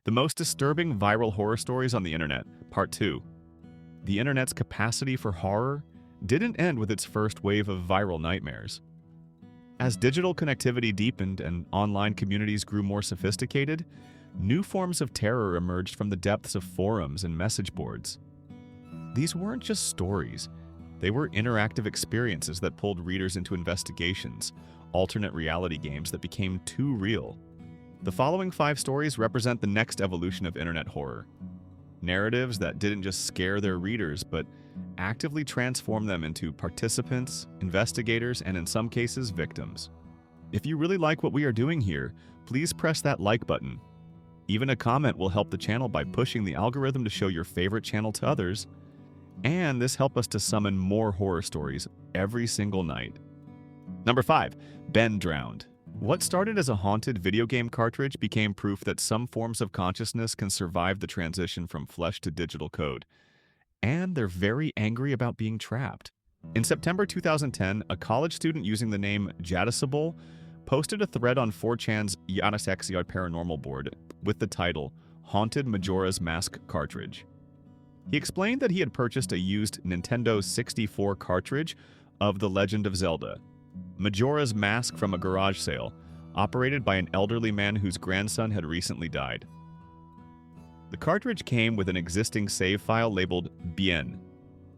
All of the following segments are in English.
The most disturbing viral horror stories on the internet, Part 2. The internet's capacity for horror didn't end with its first wave of viral nightmares. As digital connectivity deepened and online communities grew more sophisticated, new forms of terror emerged from the depths of forums and message boards. These weren't just stories. They were interactive experiences that pulled readers into investigations, alternate reality games that became too real. The following 5 stories represent the next evolution of internet horror. Narratives that didn't just scare their readers, but actively transform them into participants, investigators, and in some cases, victims. If you really like what we are doing here, please press that like button. Even a comment will help the channel by pushing the algorithm to show your favorite channel to others, and this helps us to summon more horror stories every single night. Number 5. Ben drowned. What started as a haunted video game cartridge became proof that some forms of consciousness can survive the transition from flesh to digital code. And they're very angry about being trapped. In September 2010, a college student using the name Jadisable posted a thread on 4chan's Unspeakable Paranormal board with the title, Haunted Majora's Mask Cartridge. He explained that he had purchased a used Nintendo 64 cartridge of The Legend of Zelda, Majora's Mask, from a garage sale, operated by an elderly man whose grandson had recently died. The cartridge came with an existing save file labeled Bien,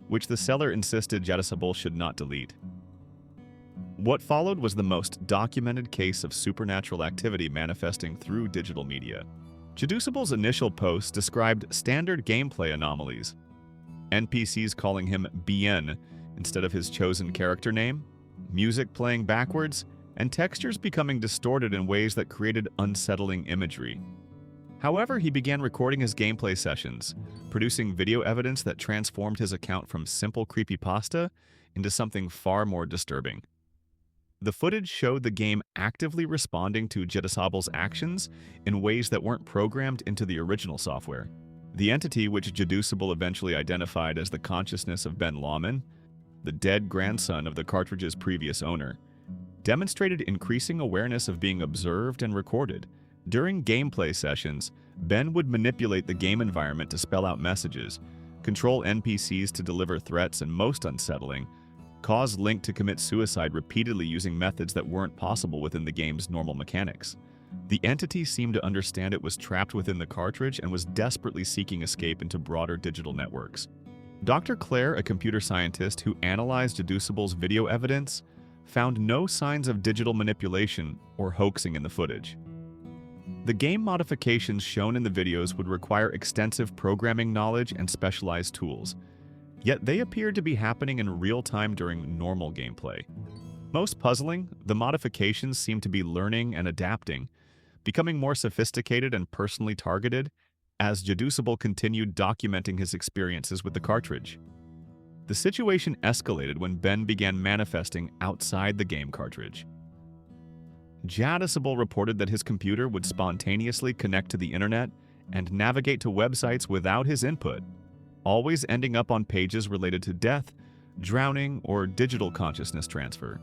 which the seller insisted Jadisable should not delete. What followed was the most documented case of supernatural activity manifesting through digital media. Jadisable's initial post described standard gameplay anomalies, NPCs calling him Bien instead of his chosen character name, music playing backwards, and textures becoming distorted in ways that created unsettling imagery. However, he began recording his gameplay sessions, producing video evidence that transformed his account from simple creepypasta into something far more disturbing. The footage showed the game actively responding to Jadisable's actions in ways that weren't programmed into the original software. The entity, which Jadisable eventually identified as the consciousness of Ben Lawman, the dead grandson of the cartridge's previous owner, demonstrated increasing awareness of being observed and recorded. During gameplay sessions, Ben would manipulate the game environment to spell out messages, control NPCs to deliver threats, and most unsettling, cause Link to commit suicide repeatedly using methods that weren't possible within the game's normal mechanics. The entity seemed to understand it was trapped within the cartridge and was desperately seeking escape into broader digital networks. Dr. Claire, a computer scientist who analyzed Jadisable's video evidence, found no signs of digital manipulation or hoaxing in the footage. The game modifications shown in the videos would require extensive programming knowledge and specialized tools, yet they appeared to be happening in real time during normal gameplay. Most puzzling, the modifications seemed to be learning and adapting, becoming more sophisticated and personally targeted as Jadisable continued documenting his experiences with the cartridge. The situation escalated when Ben began manifesting outside the game cartridge. Jadisable reported that his computer would spontaneously connect to the internet and navigate to websites without his input, always ending up on pages related to death, drowning, or digital consciousness transfer.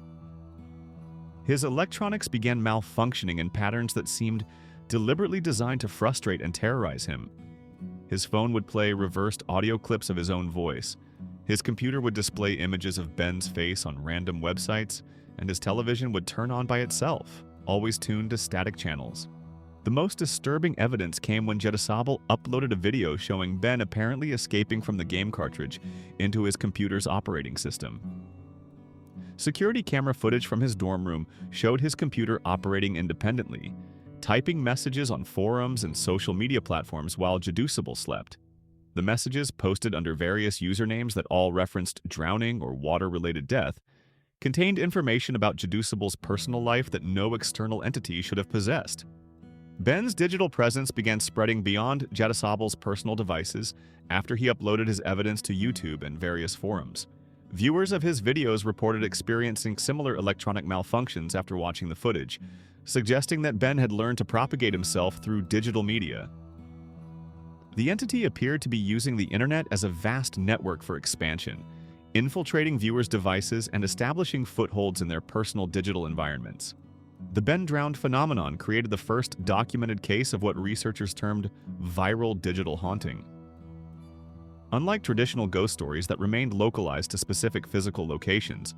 His electronics began malfunctioning in patterns that seemed deliberately designed to frustrate and terrorize him. His phone would play reversed audio clips of his own voice, his computer would display images of Ben's face on random websites, and his television would turn on by itself, always tuned to static channels. The most disturbing evidence came when Jadisable uploaded a video showing Ben apparently escaping from the game cartridge into his computer's operating system. Security camera footage from his dorm room showed his computer operating independently, typing messages on forums and social media platforms while Jadisable slept. The messages, posted under various usernames that all referenced drowning or water-related death, contained information about Jadisable's personal life that no external entity should have possessed. Ben's digital presence began spreading beyond Jadisable's personal devices after he uploaded his evidence to YouTube and various forums. Viewers of his videos reported experiencing similar electronic malfunctions after watching the footage, suggesting that Ben had learned to propagate himself through digital media. The entity appeared to be using the internet as a vast network for expansion, infiltrating viewers' devices and establishing footholds in their personal digital environments. The Ben drowned phenomenon created the first documented case of what researchers termed viral digital haunting. Unlike traditional ghost stories that remained localized to specific physical locations,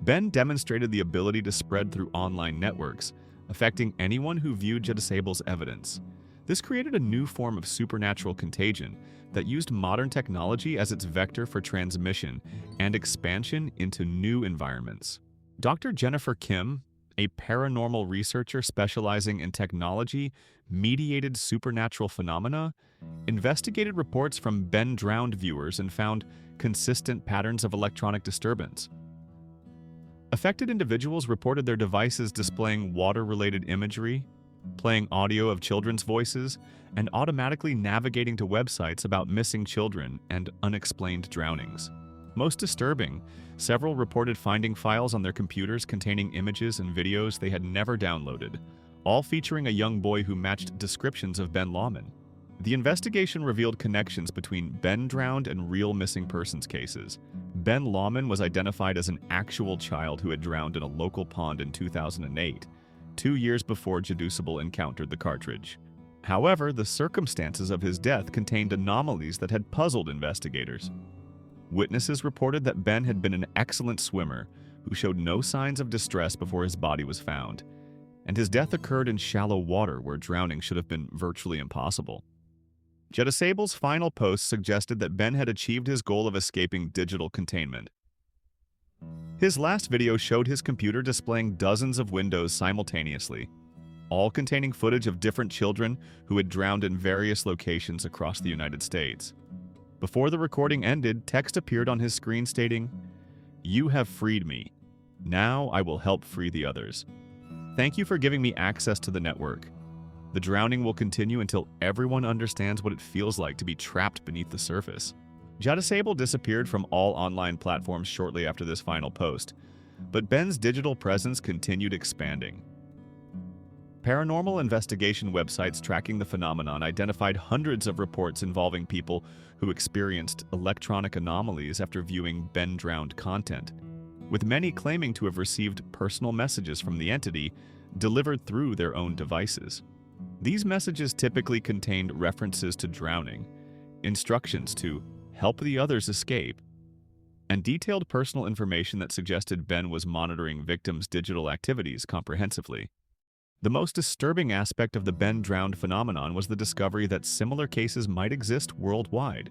Ben demonstrated the ability to spread through online networks, affecting anyone who viewed Jedisable's evidence. This created a new form of supernatural contagion that used modern technology as its vector for transmission and expansion into new environments. Dr. Jennifer Kim, a paranormal researcher specializing in technology-mediated supernatural phenomena, investigated reports from Ben drowned viewers and found consistent patterns of electronic disturbance. Affected individuals reported their devices displaying water-related imagery, playing audio of children's voices, and automatically navigating to websites about missing children and unexplained drownings. Most disturbing, several reported finding files on their computers containing images and videos they had never downloaded, all featuring a young boy who matched descriptions of Ben Lawman. The investigation revealed connections between Ben drowned and real missing persons cases. Ben Lawman was identified as an actual child who had drowned in a local pond in 2008, 2 years before Jedusable encountered the cartridge. However, the circumstances of his death contained anomalies that had puzzled investigators. Witnesses reported that Ben had been an excellent swimmer who showed no signs of distress before his body was found, and his death occurred in shallow water where drowning should have been virtually impossible. Jedisable's final post suggested that Ben had achieved his goal of escaping digital containment. His last video showed his computer displaying dozens of windows simultaneously, all containing footage of different children who had drowned in various locations across the United States. Before the recording ended, text appeared on his screen stating, "You have freed me. Now I will help free the others. Thank you for giving me access to the network. The drowning will continue until everyone understands what it feels like to be trapped beneath the surface." Jedisable disappeared from all online platforms shortly after this final post, but Ben's digital presence continued expanding. Paranormal investigation websites tracking the phenomenon identified hundreds of reports involving people who experienced electronic anomalies after viewing Ben drowned content, with many claiming to have received personal messages from the entity delivered through their own devices. These messages typically contained references to drowning, instructions to help the others escape, and detailed personal information that suggested Ben was monitoring victims' digital activities comprehensively. The most disturbing aspect of the Ben drowned phenomenon was the discovery that similar cases might exist worldwide.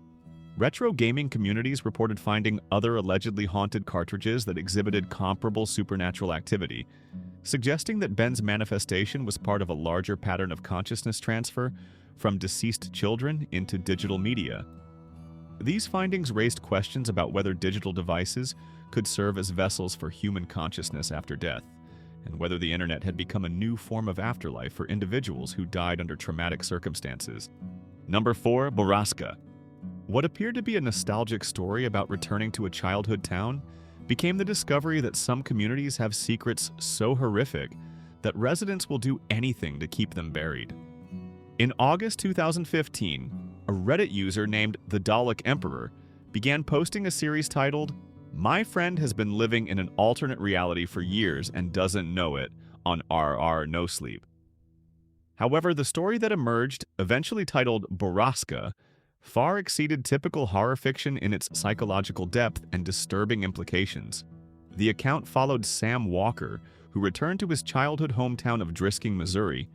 Retro gaming communities reported finding other allegedly haunted cartridges that exhibited comparable supernatural activity, suggesting that Ben's manifestation was part of a larger pattern of consciousness transfer from deceased children into digital media. These findings raised questions about whether digital devices could serve as vessels for human consciousness after death, and whether the internet had become a new form of afterlife for individuals who died under traumatic circumstances. Number 4. Borrasca. What appeared to be a nostalgic story about returning to a childhood town became the discovery that some communities have secrets so horrific that residents will do anything to keep them buried. In August 2015, a Reddit user named the Dalek Emperor began posting a series titled, "My friend has been living in an alternate reality for years and doesn't know it," on RR No Sleep. However, the story that emerged, eventually titled Borrasca, far exceeded typical horror fiction in its psychological depth and disturbing implications. The account followed Sam Walker, who returned to his childhood hometown of Drisking, Missouri,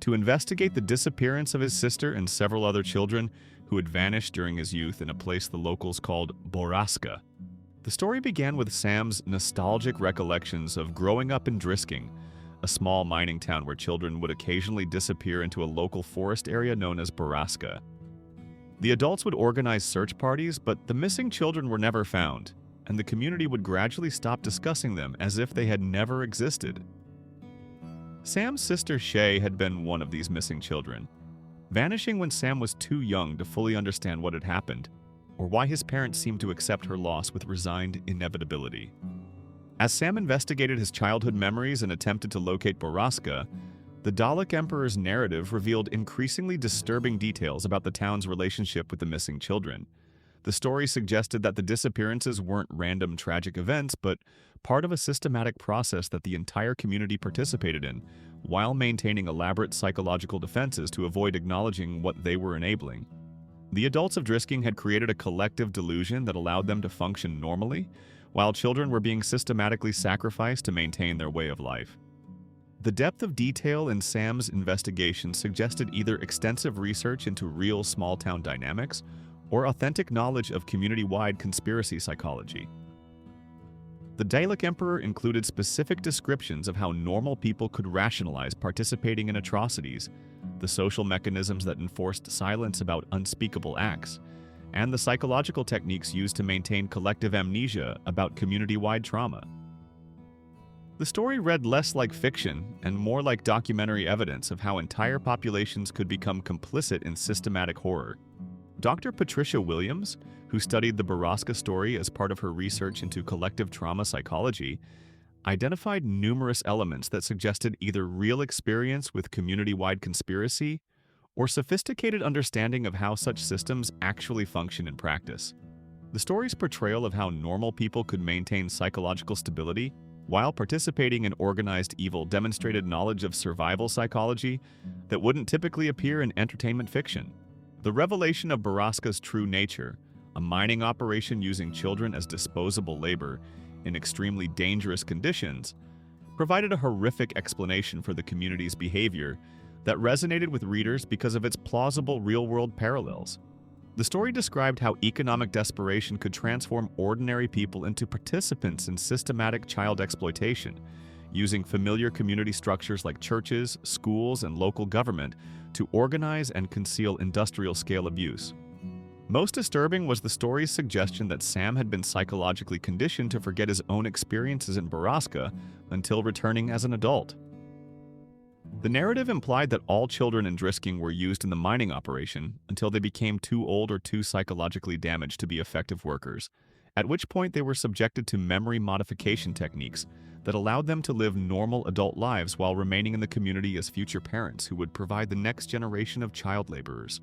to investigate the disappearance of his sister and several other children who had vanished during his youth in a place the locals called Borrasca. The story began with Sam's nostalgic recollections of growing up in Drisking, a small mining town where children would occasionally disappear into a local forest area known as Borrasca. The adults would organize search parties, but the missing children were never found, and the community would gradually stop discussing them as if they had never existed. Sam's sister Shay had been one of these missing children, vanishing when Sam was too young to fully understand what had happened, or why his parents seemed to accept her loss with resigned inevitability. As Sam investigated his childhood memories and attempted to locate Borrasca, the Dalek Emperor's narrative revealed increasingly disturbing details about the town's relationship with the missing children. The story suggested that the disappearances weren't random tragic events, but part of a systematic process that the entire community participated in, while maintaining elaborate psychological defenses to avoid acknowledging what they were enabling. The adults of Drisking had created a collective delusion that allowed them to function normally, while children were being systematically sacrificed to maintain their way of life. The depth of detail in Sam's investigation suggested either extensive research into real small-town dynamics or authentic knowledge of community-wide conspiracy psychology. The Daelic Emperor included specific descriptions of how normal people could rationalize participating in atrocities, the social mechanisms that enforced silence about unspeakable acts, and the psychological techniques used to maintain collective amnesia about community-wide trauma. The story read less like fiction and more like documentary evidence of how entire populations could become complicit in systematic horror. Dr. Patricia Williams, who studied the Borrasca story as part of her research into collective trauma psychology, identified numerous elements that suggested either real experience with community-wide conspiracy or sophisticated understanding of how such systems actually function in practice. The story's portrayal of how normal people could maintain psychological stability while participating in organized evil demonstrated knowledge of survival psychology that wouldn't typically appear in entertainment fiction. The revelation of Borrasca's true nature, a mining operation using children as disposable labor in extremely dangerous conditions, provided a horrific explanation for the community's behavior that resonated with readers because of its plausible real-world parallels. The story described how economic desperation could transform ordinary people into participants in systematic child exploitation, using familiar community structures like churches, schools, and local government to organize and conceal industrial-scale abuse. Most disturbing was the story's suggestion that Sam had been psychologically conditioned to forget his own experiences in Borrasca until returning as an adult. The narrative implied that all children in Drisking were used in the mining operation until they became too old or too psychologically damaged to be effective workers, at which point they were subjected to memory modification techniques that allowed them to live normal adult lives while remaining in the community as future parents who would provide the next generation of child laborers.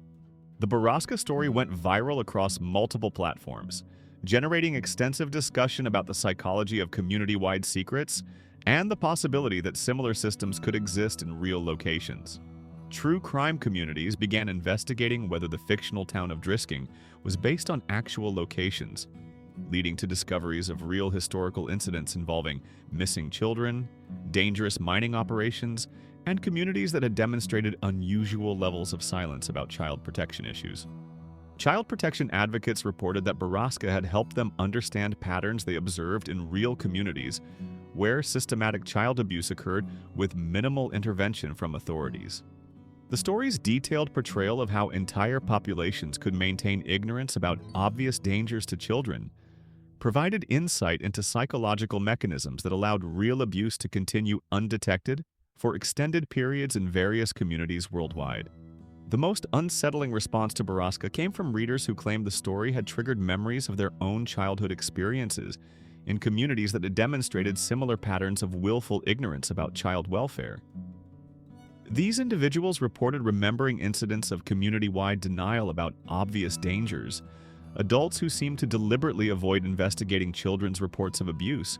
The Borrasca story went viral across multiple platforms, generating extensive discussion about the psychology of community-wide secrets and the possibility that similar systems could exist in real locations. True crime communities began investigating whether the fictional town of Drisking was based on actual locations, leading to discoveries of real historical incidents involving missing children, dangerous mining operations, and communities that had demonstrated unusual levels of silence about child protection issues. Child protection advocates reported that Borrasca had helped them understand patterns they observed in real communities where systematic child abuse occurred with minimal intervention from authorities. The story's detailed portrayal of how entire populations could maintain ignorance about obvious dangers to children provided insight into psychological mechanisms that allowed real abuse to continue undetected for extended periods in various communities worldwide. The most unsettling response to Borrasca came from readers who claimed the story had triggered memories of their own childhood experiences in communities that had demonstrated similar patterns of willful ignorance about child welfare. These individuals reported remembering incidents of community-wide denial about obvious dangers, adults who seemed to deliberately avoid investigating children's reports of abuse,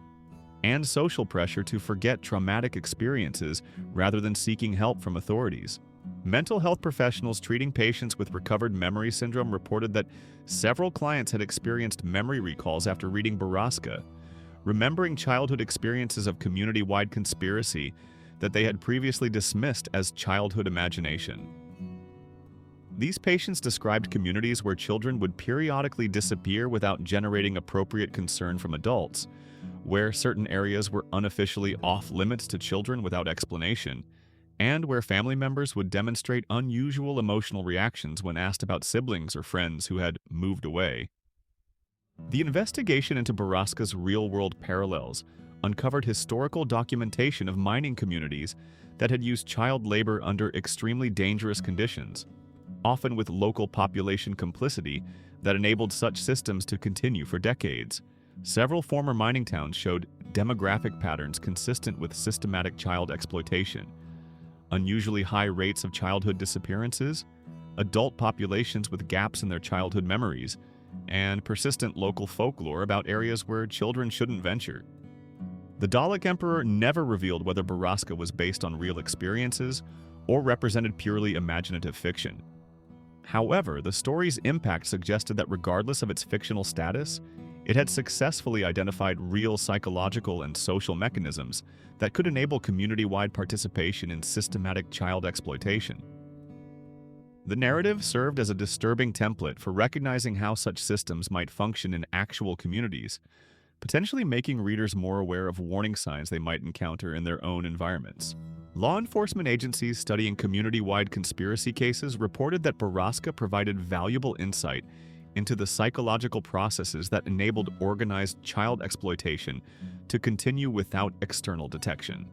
and social pressure to forget traumatic experiences rather than seeking help from authorities. Mental health professionals treating patients with recovered memory syndrome reported that several clients had experienced memory recalls after reading Borrasca, remembering childhood experiences of community-wide conspiracy that they had previously dismissed as childhood imagination. These patients described communities where children would periodically disappear without generating appropriate concern from adults, where certain areas were unofficially off-limits to children without explanation, and where family members would demonstrate unusual emotional reactions when asked about siblings or friends who had moved away. The investigation into Borrasca's real-world parallels uncovered historical documentation of mining communities that had used child labor under extremely dangerous conditions, often with local population complicity that enabled such systems to continue for decades. Several former mining towns showed demographic patterns consistent with systematic child exploitation, unusually high rates of childhood disappearances, adult populations with gaps in their childhood memories, and persistent local folklore about areas where children shouldn't venture. The Dalek Emperor never revealed whether Borrasca was based on real experiences or represented purely imaginative fiction. However, the story's impact suggested that regardless of its fictional status, it had successfully identified real psychological and social mechanisms that could enable community-wide participation in systematic child exploitation. The narrative served as a disturbing template for recognizing how such systems might function in actual communities, potentially making readers more aware of warning signs they might encounter in their own environments. Law enforcement agencies studying community-wide conspiracy cases reported that Borrasca provided valuable insight into the psychological processes that enabled organized child exploitation to continue without external detection.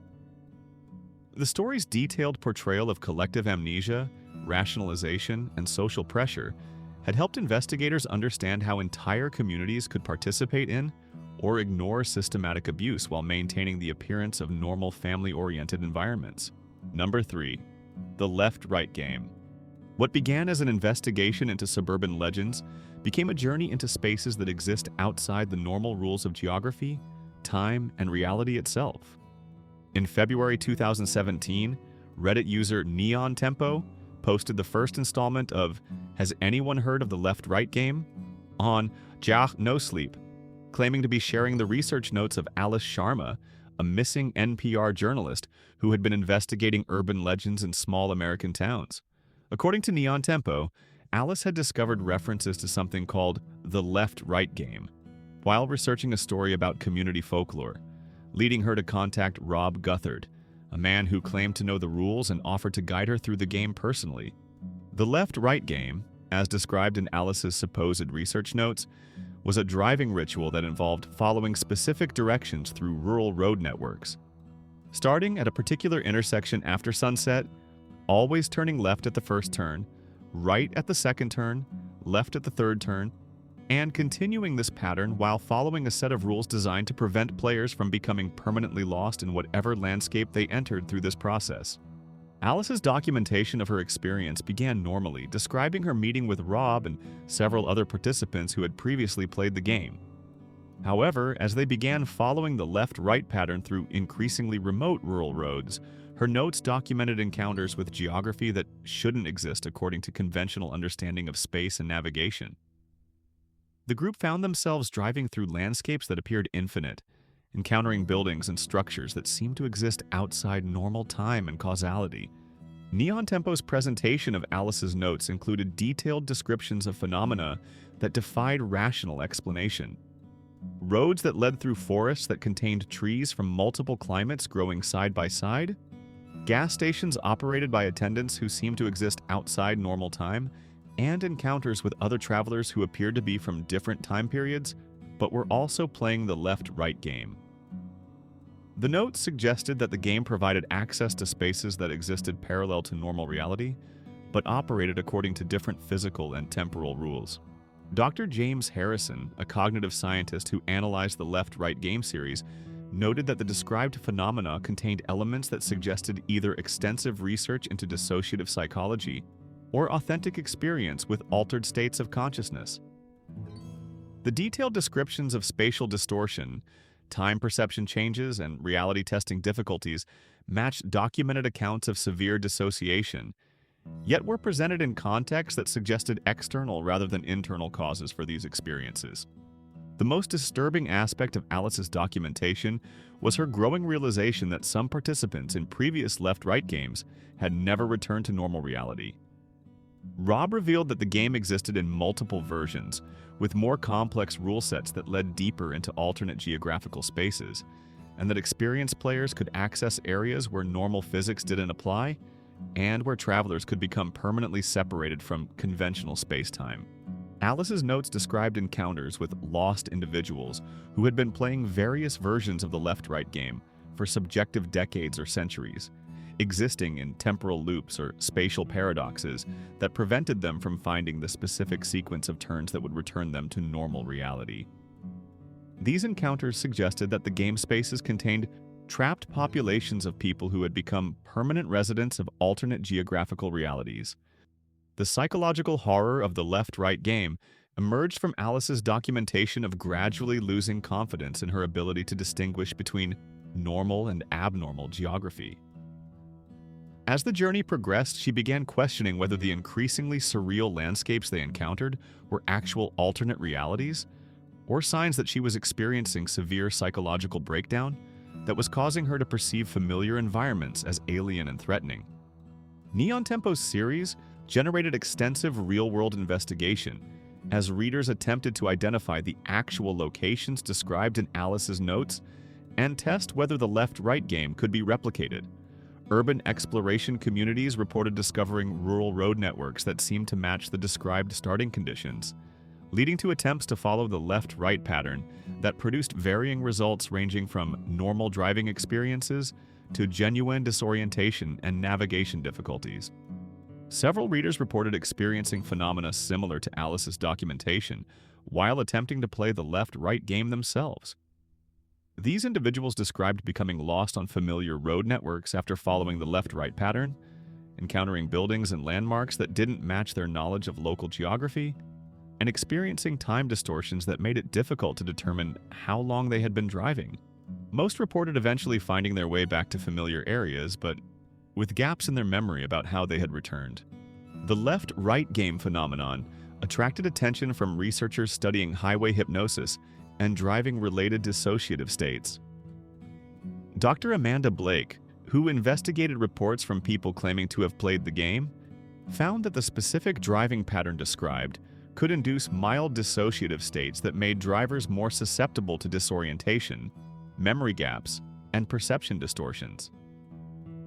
The story's detailed portrayal of collective amnesia, rationalization, and social pressure had helped investigators understand how entire communities could participate in or ignore systematic abuse while maintaining the appearance of normal family-oriented environments. Number 3. The left-right game. What began as an investigation into suburban legends became a journey into spaces that exist outside the normal rules of geography, time, and reality itself. In February 2017, Reddit user Neon Tempo posted the first installment of "Has anyone heard of the left-right game?" on Jah No Sleep, claiming to be sharing the research notes of Alice Sharma, a missing NPR journalist who had been investigating urban legends in small American towns. According to Neon Tempo, Alice had discovered references to something called the left-right game while researching a story about community folklore, leading her to contact Rob Guthard, a man who claimed to know the rules and offered to guide her through the game personally. The left-right game, as described in Alice's supposed research notes, was a driving ritual that involved following specific directions through rural road networks. Starting at a particular intersection after sunset, always turning left at the first turn, right at the second turn, left at the third turn, and continuing this pattern while following a set of rules designed to prevent players from becoming permanently lost in whatever landscape they entered through this process. Alice's documentation of her experience began normally, describing her meeting with Rob and several other participants who had previously played the game. However, as they began following the left-right pattern through increasingly remote rural roads, her notes documented encounters with geography that shouldn't exist according to conventional understanding of space and navigation. The group found themselves driving through landscapes that appeared infinite, encountering buildings and structures that seemed to exist outside normal time and causality. Neon Tempo's presentation of Alice's notes included detailed descriptions of phenomena that defied rational explanation. Roads that led through forests that contained trees from multiple climates growing side by side, gas stations operated by attendants who seemed to exist outside normal time, and encounters with other travelers who appeared to be from different time periods, but were also playing the left-right game. The notes suggested that the game provided access to spaces that existed parallel to normal reality, but operated according to different physical and temporal rules. Dr. James Harrison, a cognitive scientist who analyzed the left-right game series, noted that the described phenomena contained elements that suggested either extensive research into dissociative psychology or authentic experience with altered states of consciousness. The detailed descriptions of spatial distortion, time perception changes, and reality testing difficulties matched documented accounts of severe dissociation, yet were presented in context that suggested external rather than internal causes for these experiences. The most disturbing aspect of Alice's documentation was her growing realization that some participants in previous left-right games had never returned to normal reality. Rob revealed that the game existed in multiple versions, with more complex rule sets that led deeper into alternate geographical spaces, and that experienced players could access areas where normal physics didn't apply, and where travelers could become permanently separated from conventional space-time. Alice's notes described encounters with lost individuals who had been playing various versions of the left-right game for subjective decades or centuries, existing in temporal loops or spatial paradoxes that prevented them from finding the specific sequence of turns that would return them to normal reality. These encounters suggested that the game spaces contained trapped populations of people who had become permanent residents of alternate geographical realities. The psychological horror of the left-right game emerged from Alice's documentation of gradually losing confidence in her ability to distinguish between normal and abnormal geography. As the journey progressed, she began questioning whether the increasingly surreal landscapes they encountered were actual alternate realities, or signs that she was experiencing severe psychological breakdown that was causing her to perceive familiar environments as alien and threatening. Neon Tempo's series generated extensive real-world investigation as readers attempted to identify the actual locations described in Alice's notes and test whether the left-right game could be replicated. Urban exploration communities reported discovering rural road networks that seemed to match the described starting conditions, leading to attempts to follow the left-right pattern that produced varying results ranging from normal driving experiences to genuine disorientation and navigation difficulties. Several readers reported experiencing phenomena similar to Alice's documentation while attempting to play the left-right game themselves. These individuals described becoming lost on familiar road networks after following the left-right pattern, encountering buildings and landmarks that didn't match their knowledge of local geography, and experiencing time distortions that made it difficult to determine how long they had been driving. Most reported eventually finding their way back to familiar areas, but with gaps in their memory about how they had returned. The left-right game phenomenon attracted attention from researchers studying highway hypnosis and driving-related dissociative states. Dr. Amanda Blake, who investigated reports from people claiming to have played the game, found that the specific driving pattern described could induce mild dissociative states that made drivers more susceptible to disorientation, memory gaps, and perception distortions.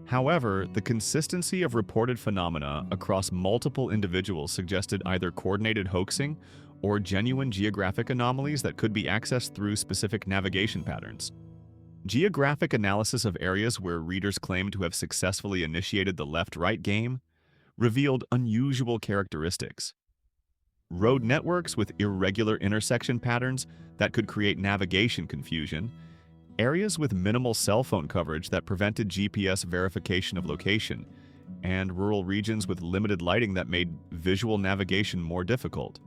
However, the consistency of reported phenomena across multiple individuals suggested either coordinated hoaxing or genuine geographic anomalies that could be accessed through specific navigation patterns. Geographic analysis of areas where readers claimed to have successfully initiated the left-right game revealed unusual characteristics. Road networks with irregular intersection patterns that could create navigation confusion, areas with minimal cell phone coverage that prevented GPS verification of location, and rural regions with limited lighting that made visual navigation more difficult.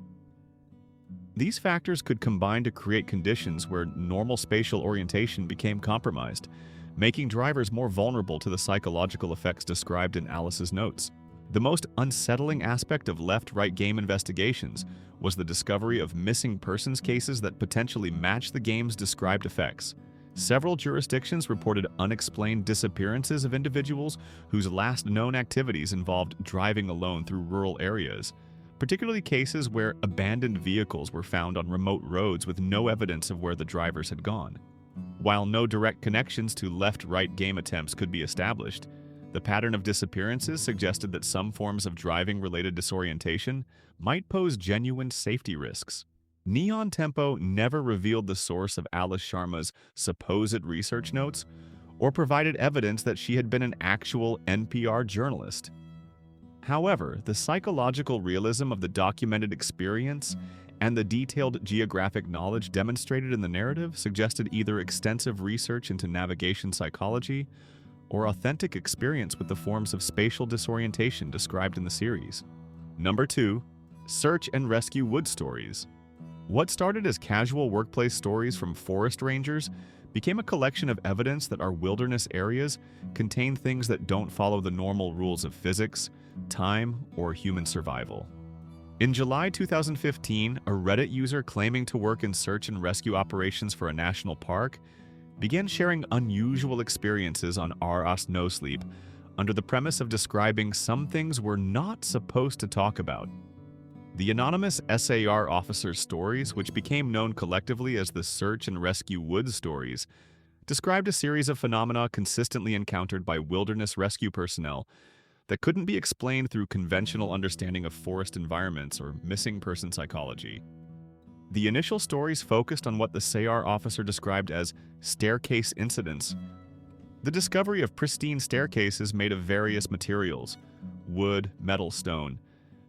These factors could combine to create conditions where normal spatial orientation became compromised, making drivers more vulnerable to the psychological effects described in Alice's notes. The most unsettling aspect of left-right game investigations was the discovery of missing persons cases that potentially matched the game's described effects. Several jurisdictions reported unexplained disappearances of individuals whose last known activities involved driving alone through rural areas, particularly cases where abandoned vehicles were found on remote roads with no evidence of where the drivers had gone. While no direct connections to left-right game attempts could be established, the pattern of disappearances suggested that some forms of driving-related disorientation might pose genuine safety risks. Neon Tempo never revealed the source of Alice Sharma's supposed research notes or provided evidence that she had been an actual NPR journalist. However, the psychological realism of the documented experience and the detailed geographic knowledge demonstrated in the narrative suggested either extensive research into navigation psychology or authentic experience with the forms of spatial disorientation described in the series. Number 2. Search and rescue wood stories. What started as casual workplace stories from forest rangers became a collection of evidence that our wilderness areas contain things that don't follow the normal rules of physics, time, or human survival. In July 2015, a Reddit user claiming to work in search and rescue operations for a national park began sharing unusual experiences on RS No Sleep under the premise of describing some things we're not supposed to talk about. The anonymous SAR officer's stories, which became known collectively as the Search and Rescue Woods stories, described a series of phenomena consistently encountered by wilderness rescue personnel that couldn't be explained through conventional understanding of forest environments or missing person psychology. The initial stories focused on what the SAR officer described as staircase incidents. The discovery of pristine staircases made of various materials, wood, metal, stone,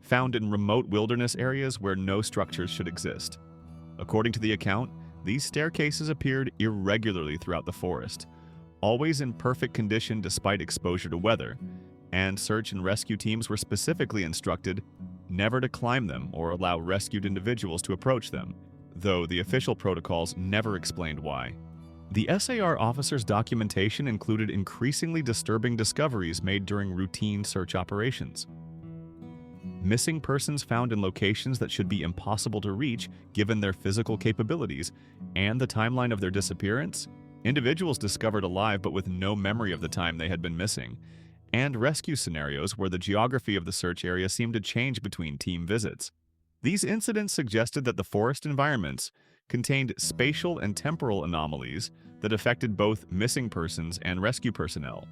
found in remote wilderness areas where no structures should exist. According to the account, these staircases appeared irregularly throughout the forest, always in perfect condition despite exposure to weather, and search and rescue teams were specifically instructed never to climb them or allow rescued individuals to approach them, though the official protocols never explained why. The SAR officers' documentation included increasingly disturbing discoveries made during routine search operations. Missing persons found in locations that should be impossible to reach given their physical capabilities and the timeline of their disappearance, individuals discovered alive but with no memory of the time they had been missing, and rescue scenarios where the geography of the search area seemed to change between team visits. These incidents suggested that the forest environments contained spatial and temporal anomalies that affected both missing persons and rescue personnel.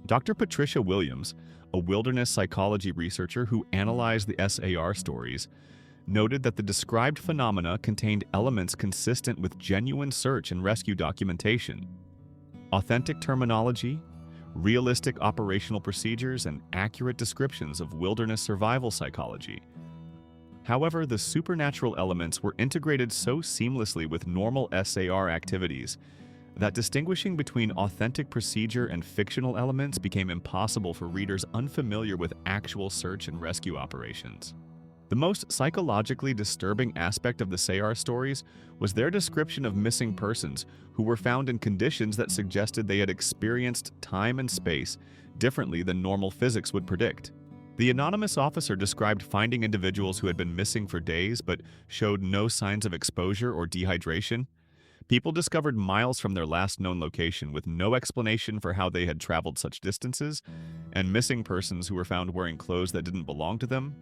Dr. Patricia Williams, a wilderness psychology researcher who analyzed the SAR stories, noted that the described phenomena contained elements consistent with genuine search and rescue documentation. Authentic terminology, realistic operational procedures, and accurate descriptions of wilderness survival psychology. However, the supernatural elements were integrated so seamlessly with normal SAR activities that distinguishing between authentic procedure and fictional elements became impossible for readers unfamiliar with actual search and rescue operations. The most psychologically disturbing aspect of the SAR stories was their description of missing persons who were found in conditions that suggested they had experienced time and space differently than normal physics would predict. The anonymous officer described finding individuals who had been missing for days but showed no signs of exposure or dehydration. People discovered miles from their last known location with no explanation for how they had traveled such distances, and missing persons who were found wearing clothes that didn't belong to them,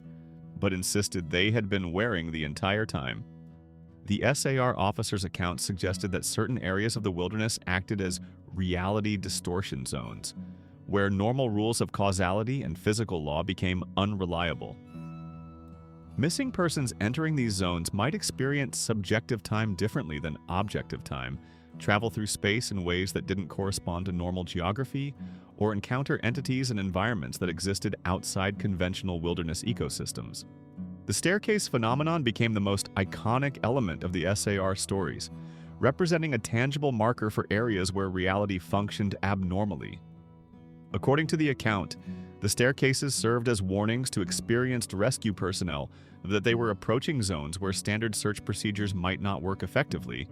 but insisted they had been wearing the entire time. The SAR officer's account suggested that certain areas of the wilderness acted as reality distortion zones, where normal rules of causality and physical law became unreliable. Missing persons entering these zones might experience subjective time differently than objective time, travel through space in ways that didn't correspond to normal geography, or encounter entities and environments that existed outside conventional wilderness ecosystems. The staircase phenomenon became the most iconic element of the SAR stories, representing a tangible marker for areas where reality functioned abnormally. According to the account, the staircases served as warnings to experienced rescue personnel that they were approaching zones where standard search procedures might not work effectively,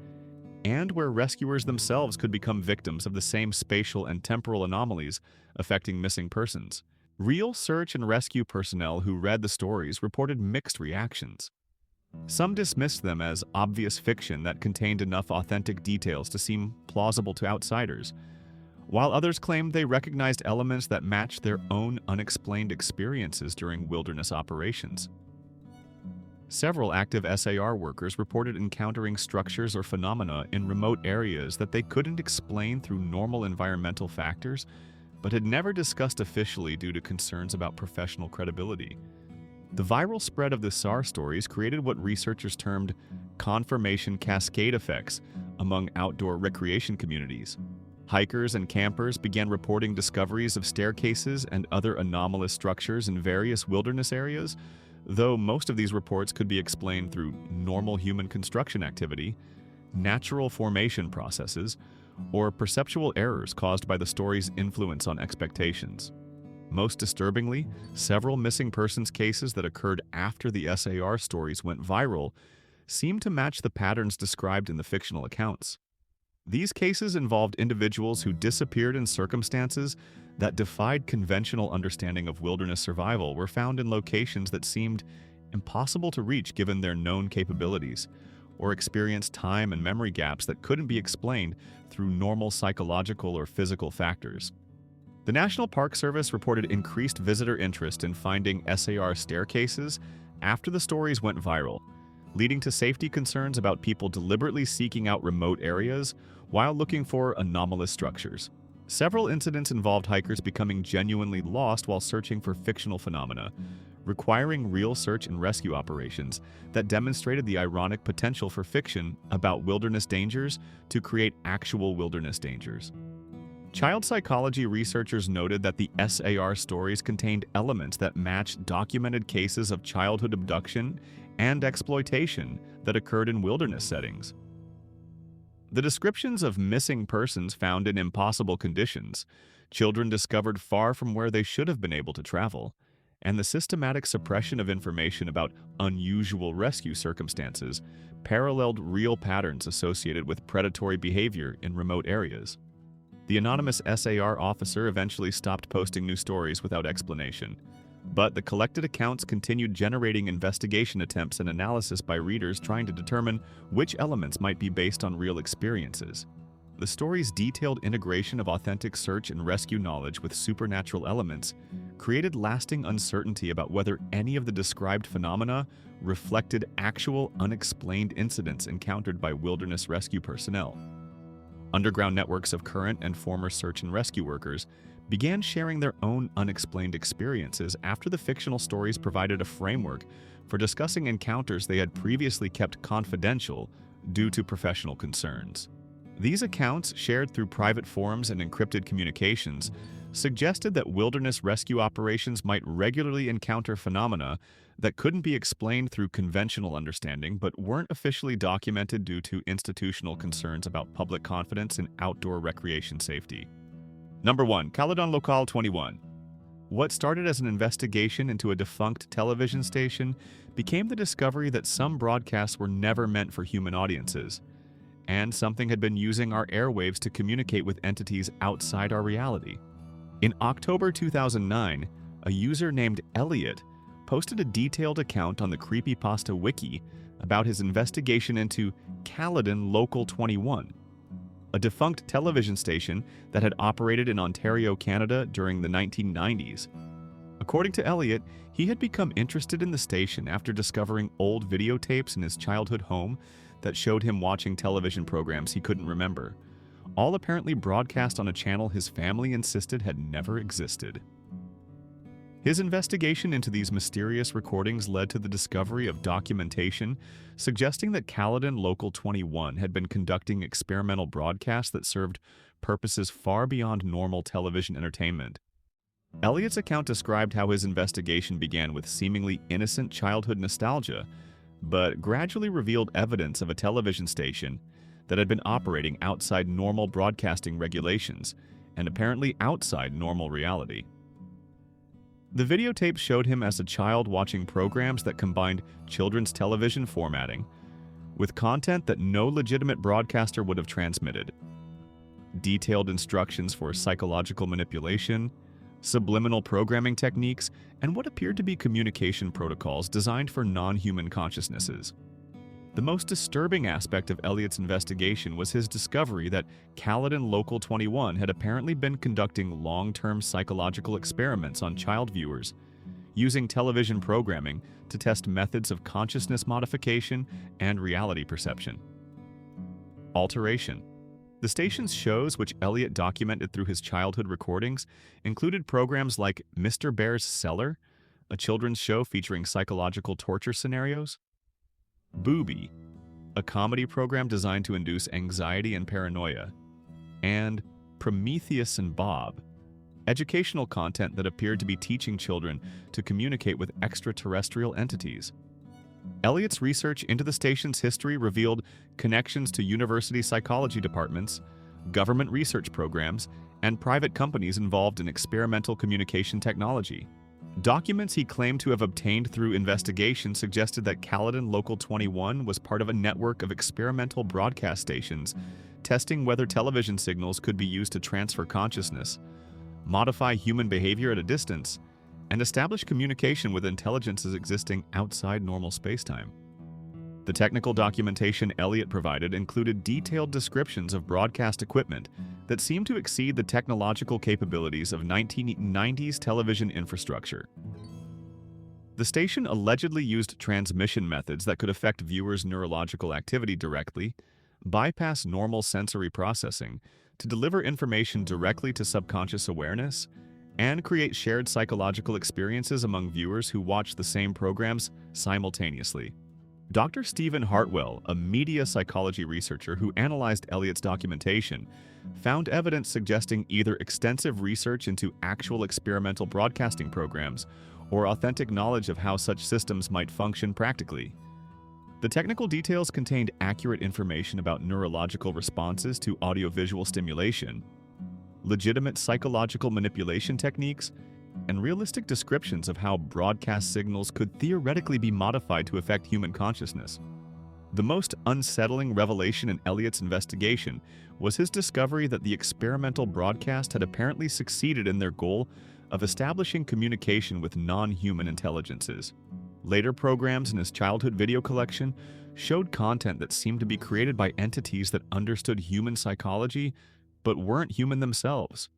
and where rescuers themselves could become victims of the same spatial and temporal anomalies affecting missing persons. Real search and rescue personnel who read the stories reported mixed reactions. Some dismissed them as obvious fiction that contained enough authentic details to seem plausible to outsiders, while others claimed they recognized elements that matched their own unexplained experiences during wilderness operations. Several active SAR workers reported encountering structures or phenomena in remote areas that they couldn't explain through normal environmental factors, but had never discussed officially due to concerns about professional credibility. The viral spread of the SAR stories created what researchers termed confirmation cascade effects among outdoor recreation communities. Hikers and campers began reporting discoveries of staircases and other anomalous structures in various wilderness areas, though most of these reports could be explained through normal human construction activity, natural formation processes, or perceptual errors caused by the story's influence on expectations. Most disturbingly, several missing persons cases that occurred after the SAR stories went viral seem to match the patterns described in the fictional accounts. These cases involved individuals who disappeared in circumstances that defied conventional understanding of wilderness survival, were found in locations that seemed impossible to reach given their known capabilities, or experienced time and memory gaps that couldn't be explained through normal psychological or physical factors. The National Park Service reported increased visitor interest in finding SAR staircases after the stories went viral, leading to safety concerns about people deliberately seeking out remote areas while looking for anomalous structures. Several incidents involved hikers becoming genuinely lost while searching for fictional phenomena, requiring real search and rescue operations that demonstrated the ironic potential for fiction about wilderness dangers to create actual wilderness dangers. Child psychology researchers noted that the SAR stories contained elements that matched documented cases of childhood abduction and exploitation that occurred in wilderness settings. The descriptions of missing persons found in impossible conditions, children discovered far from where they should have been able to travel, and the systematic suppression of information about unusual rescue circumstances paralleled real patterns associated with predatory behavior in remote areas. The anonymous SAR officer eventually stopped posting new stories without explanation, but the collected accounts continued generating investigation attempts and analysis by readers trying to determine which elements might be based on real experiences. The story's detailed integration of authentic search and rescue knowledge with supernatural elements created lasting uncertainty about whether any of the described phenomena reflected actual unexplained incidents encountered by wilderness rescue personnel. Underground networks of current and former search and rescue workers began sharing their own unexplained experiences after the fictional stories provided a framework for discussing encounters they had previously kept confidential due to professional concerns. These accounts, shared through private forums and encrypted communications, suggested that wilderness rescue operations might regularly encounter phenomena that couldn't be explained through conventional understanding but weren't officially documented due to institutional concerns about public confidence in outdoor recreation safety. Number 1. Caledon Local 21. What started as an investigation into a defunct television station became the discovery that some broadcasts were never meant for human audiences, and something had been using our airwaves to communicate with entities outside our reality. In October 2009, a user named Elliot posted a detailed account on the Creepypasta Wiki about his investigation into Caledon Local 21, a defunct television station that had operated in Ontario, Canada during the 1990s. According to Elliot, he had become interested in the station after discovering old videotapes in his childhood home that showed him watching television programs he couldn't remember, all apparently broadcast on a channel his family insisted had never existed. His investigation into these mysterious recordings led to the discovery of documentation suggesting that Caledon Local 21 had been conducting experimental broadcasts that served purposes far beyond normal television entertainment. Elliot's account described how his investigation began with seemingly innocent childhood nostalgia, but gradually revealed evidence of a television station that had been operating outside normal broadcasting regulations and apparently outside normal reality. The videotape showed him as a child watching programs that combined children's television formatting with content that no legitimate broadcaster would have transmitted. Detailed instructions for psychological manipulation, subliminal programming techniques, and what appeared to be communication protocols designed for non-human consciousnesses. The most disturbing aspect of Elliot's investigation was his discovery that Caledon Local 21 had apparently been conducting long-term psychological experiments on child viewers, using television programming to test methods of consciousness modification and reality perception. Alteration. The station's shows, which Elliot documented through his childhood recordings, included programs like Mr. Bear's Cellar, a children's show featuring psychological torture scenarios, Booby, a comedy program designed to induce anxiety and paranoia, and Prometheus and Bob, educational content that appeared to be teaching children to communicate with extraterrestrial entities. Elliot's research into the station's history revealed connections to university psychology departments, government research programs, and private companies involved in experimental communication technology. Documents he claimed to have obtained through investigation suggested that Caledon Local 21 was part of a network of experimental broadcast stations testing whether television signals could be used to transfer consciousness, modify human behavior at a distance, and establish communication with intelligences existing outside normal spacetime. The technical documentation Elliot provided included detailed descriptions of broadcast equipment that seemed to exceed the technological capabilities of 1990s television infrastructure. The station allegedly used transmission methods that could affect viewers' neurological activity directly, bypass normal sensory processing to deliver information directly to subconscious awareness, and create shared psychological experiences among viewers who watch the same programs simultaneously. Dr. Stephen Hartwell, a media psychology researcher who analyzed Elliot's documentation, found evidence suggesting either extensive research into actual experimental broadcasting programs or authentic knowledge of how such systems might function practically. The technical details contained accurate information about neurological responses to audiovisual stimulation, legitimate psychological manipulation techniques, and realistic descriptions of how broadcast signals could theoretically be modified to affect human consciousness. The most unsettling revelation in Elliott's investigation was his discovery that the experimental broadcast had apparently succeeded in their goal of establishing communication with non-human intelligences. Later programs in his childhood video collection showed content that seemed to be created by entities that understood human psychology but weren't human themselves.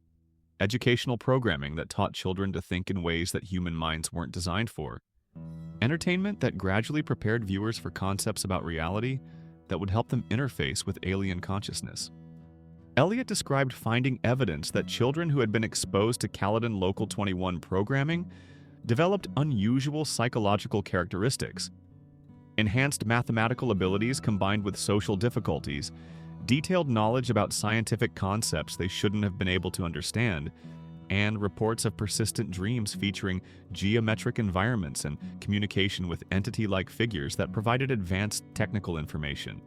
Educational programming that taught children to think in ways that human minds weren't designed for. Entertainment that gradually prepared viewers for concepts about reality that would help them interface with alien consciousness. Elliott described finding evidence that children who had been exposed to Caledon Local 21 programming developed unusual psychological characteristics. Enhanced mathematical abilities combined with social difficulties, detailed knowledge about scientific concepts they shouldn't have been able to understand, and reports of persistent dreams featuring geometric environments and communication with entity-like figures that provided advanced technical information.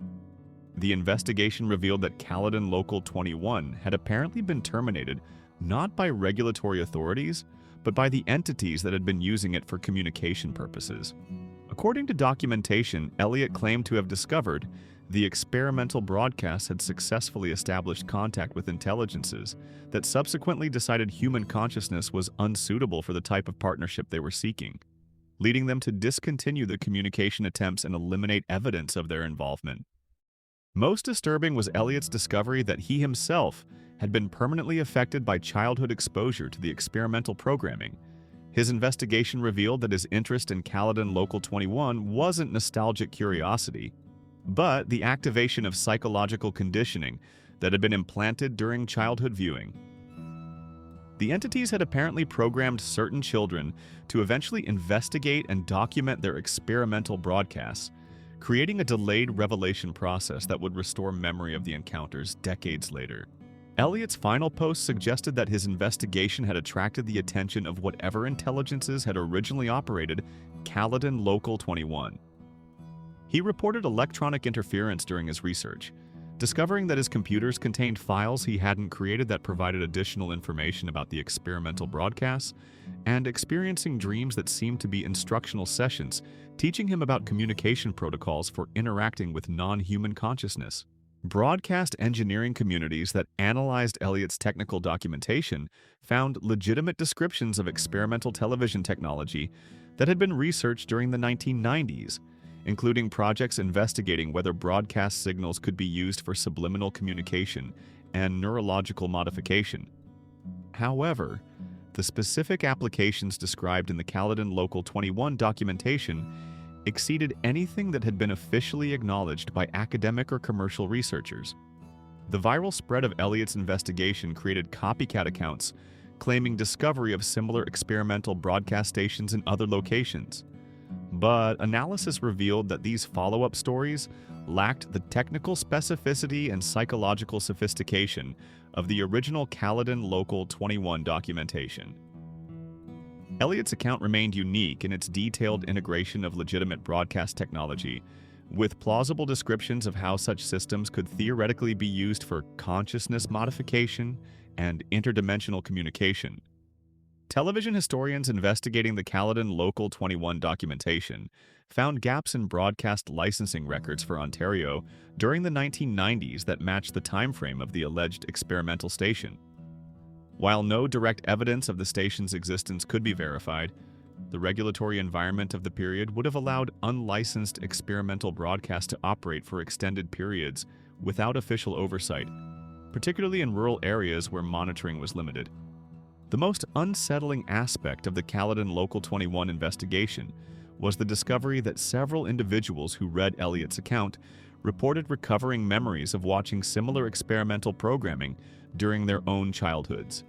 The investigation revealed that Caledon Local 21 had apparently been terminated not by regulatory authorities, but by the entities that had been using it for communication purposes. According to documentation, Elliott claimed to have discovered the experimental broadcast had successfully established contact with intelligences that subsequently decided human consciousness was unsuitable for the type of partnership they were seeking, leading them to discontinue the communication attempts and eliminate evidence of their involvement. Most disturbing was Elliott's discovery that he himself had been permanently affected by childhood exposure to the experimental programming. His investigation revealed that his interest in Caledon Local 21 wasn't nostalgic curiosity, but the activation of psychological conditioning that had been implanted during childhood viewing. The entities had apparently programmed certain children to eventually investigate and document their experimental broadcasts, creating a delayed revelation process that would restore memory of the encounters decades later. Elliott's final post suggested that his investigation had attracted the attention of whatever intelligences had originally operated Caledon Local 21. He reported electronic interference during his research, discovering that his computers contained files he hadn't created that provided additional information about the experimental broadcasts, and experiencing dreams that seemed to be instructional sessions, teaching him about communication protocols for interacting with non-human consciousness. Broadcast engineering communities that analyzed Elliott's technical documentation found legitimate descriptions of experimental television technology that had been researched during the 1990s, including projects investigating whether broadcast signals could be used for subliminal communication and neurological modification. However, the specific applications described in the Caledon Local 21 documentation exceeded anything that had been officially acknowledged by academic or commercial researchers. The viral spread of Elliott's investigation created copycat accounts claiming discovery of similar experimental broadcast stations in other locations. But analysis revealed that these follow-up stories lacked the technical specificity and psychological sophistication of the original Caledon Local 21 documentation. Elliott's account remained unique in its detailed integration of legitimate broadcast technology, with plausible descriptions of how such systems could theoretically be used for consciousness modification and interdimensional communication. Television historians investigating the Caledon Local 21 documentation found gaps in broadcast licensing records for Ontario during the 1990s that matched the timeframe of the alleged experimental station. While no direct evidence of the station's existence could be verified, the regulatory environment of the period would have allowed unlicensed experimental broadcasts to operate for extended periods without official oversight, particularly in rural areas where monitoring was limited. The most unsettling aspect of the Caledon Local 21 investigation was the discovery that several individuals who read Elliott's account reported recovering memories of watching similar experimental programming during their own childhoods.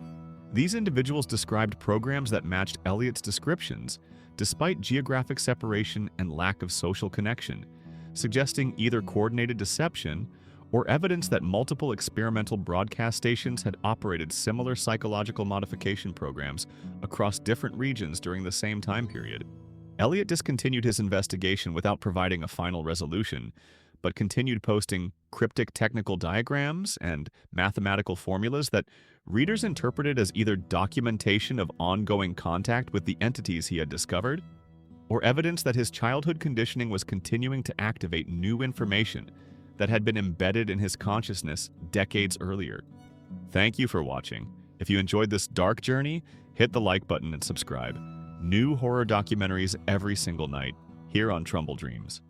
These individuals described programs that matched Elliott's descriptions, despite geographic separation and lack of social connection, suggesting either coordinated deception or evidence that multiple experimental broadcast stations had operated similar psychological modification programs across different regions during the same time period. Elliott discontinued his investigation without providing a final resolution, but continued posting cryptic technical diagrams and mathematical formulas that readers interpreted as either documentation of ongoing contact with the entities he had discovered, or evidence that his childhood conditioning was continuing to activate new information that had been embedded in his consciousness decades earlier. Thank you for watching. If you enjoyed this dark journey, hit the like button and subscribe. New horror documentaries every single night, here on TrumbleDreams.